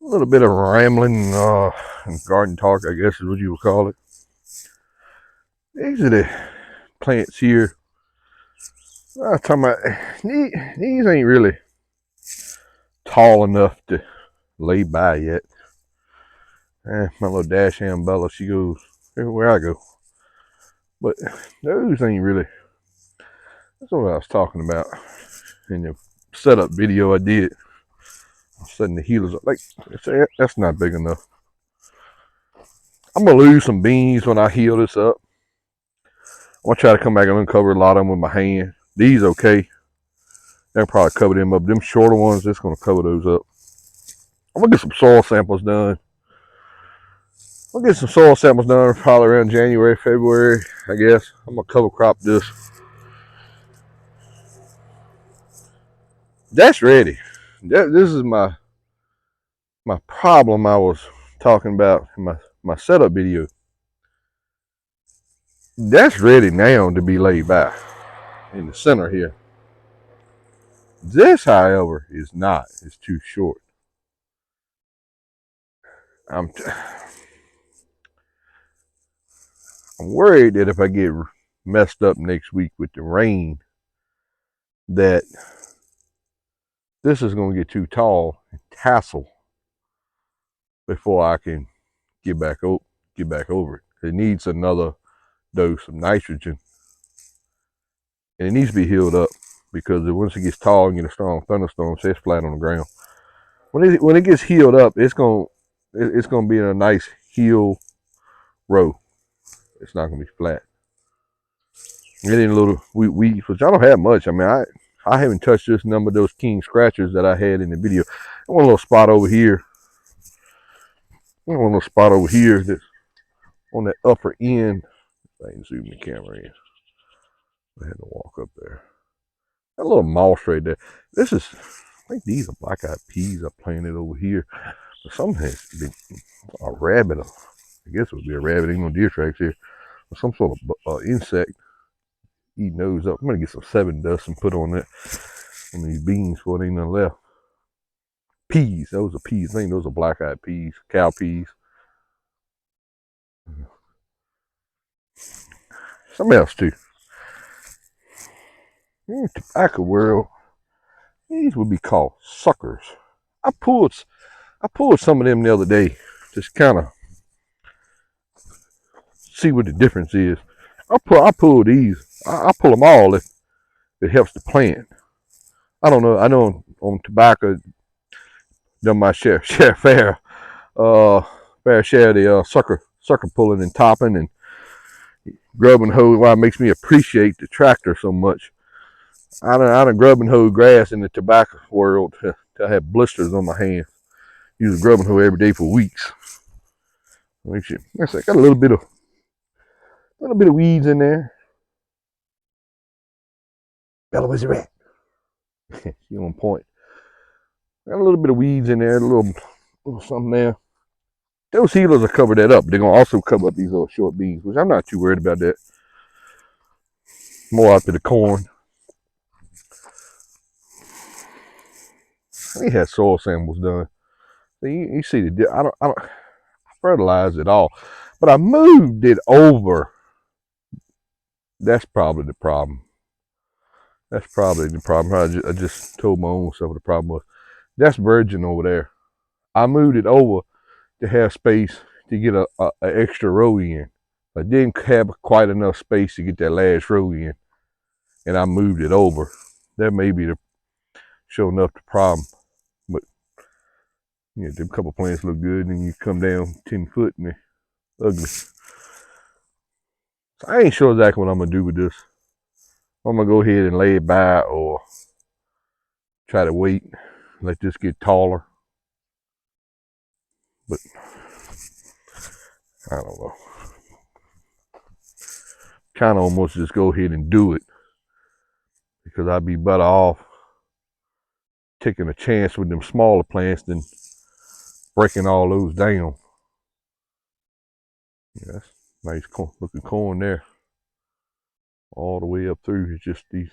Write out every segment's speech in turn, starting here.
A little bit of rambling garden talk, I guess is what you would call it. These are the plants here. I'm talking about these ain't really tall enough to lay by yet. My little dash hand Bella, she goes everywhere I go. But those ain't really. That's what I was talking about in the setup video I did. I'm setting the healers up. Like, that's not big enough. I'm gonna lose some beans when I heal this up. I'm gonna try to come back and uncover a lot of them with my hand. These okay. They'll probably cover them up. Them shorter ones, just gonna cover those up. I'm gonna get some soil samples done. I'll get some soil samples done probably around January, February, I guess. I'm gonna cover crop this. That's ready. This is my problem I was talking about in my setup video. That's ready now to be laid by in the center here. This, however, is not. It's too short. I'm worried that if I get messed up next week with the rain, that this is going to get too tall and tassel before I can get back over it. It needs another dose of nitrogen, and it needs to be healed up because once it gets tall and get a strong thunderstorm, so it's flat on the ground. When it gets healed up, it's gonna be in a nice heel row. It's not gonna be flat. Getting a little weeds, which I don't have much. I mean, I haven't touched this number of those king scratchers that I had in the video. I want a little spot over here. That's on that upper end. I can zoom the camera in. I had to walk up there. That little moss right there. This is, I think these are black-eyed peas I planted over here. But something has been a rabbit. I guess it would be a rabbit. Ain't no deer tracks here. Or some sort of insect eating those up. I'm gonna get some 7 dust and put on these beans before there ain't nothing left. Peas. Those are peas. I think those are black-eyed peas, cow peas. Something else too. In the tobacco world, these would be called suckers. I pulled some of them the other day, just kind of see what the difference is. I pull these. I pull them all if it helps the plant. I don't know. I know on tobacco, done my fair share of the sucker pulling and topping and grubbing hoe. Why it makes me appreciate the tractor so much. I done grub and hoe grass in the tobacco world to have blisters on my hands. Use a grubbing hoe every day for weeks. Makes you. Got a little bit of weeds in there. Bella, where's your at? She on point. Got a little bit of weeds in there, a little something there. Those healers will cover that up. They're gonna also cover up these little short beans, which I'm not too worried about that. More out to the corn. We had soil samples done. You see I don't fertilize it all, but I moved it over. That's probably the problem. I just told my own self what the problem was. That's virgin over there. I moved it over to have space to get a extra row in. I didn't have quite enough space to get that last row in, and I moved it over. That may be sure enough the problem. But yeah, them couple plants look good, and you come down 10 foot and they're ugly. So I ain't sure exactly what I'm gonna do with this. I'm gonna go ahead and lay it by or try to wait, let this get taller. But I don't know. Kind of almost just go ahead and do it because I'd be better off taking a chance with them smaller plants than breaking all those down. Yeah, that's nice looking corn there. All the way up through. It's just these.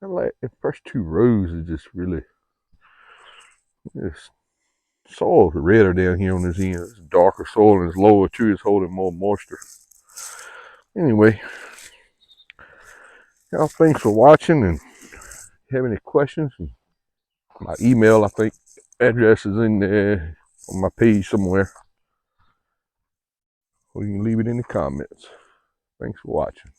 I like the first 2 rows is just really This soil's redder down here on this end. It's darker soil and it's lower too. It's holding more moisture. Anyway, y'all, thanks for watching, and if you have any questions, my email, I think, address is in there on my page somewhere, or you can leave it in the comments. Thanks for watching.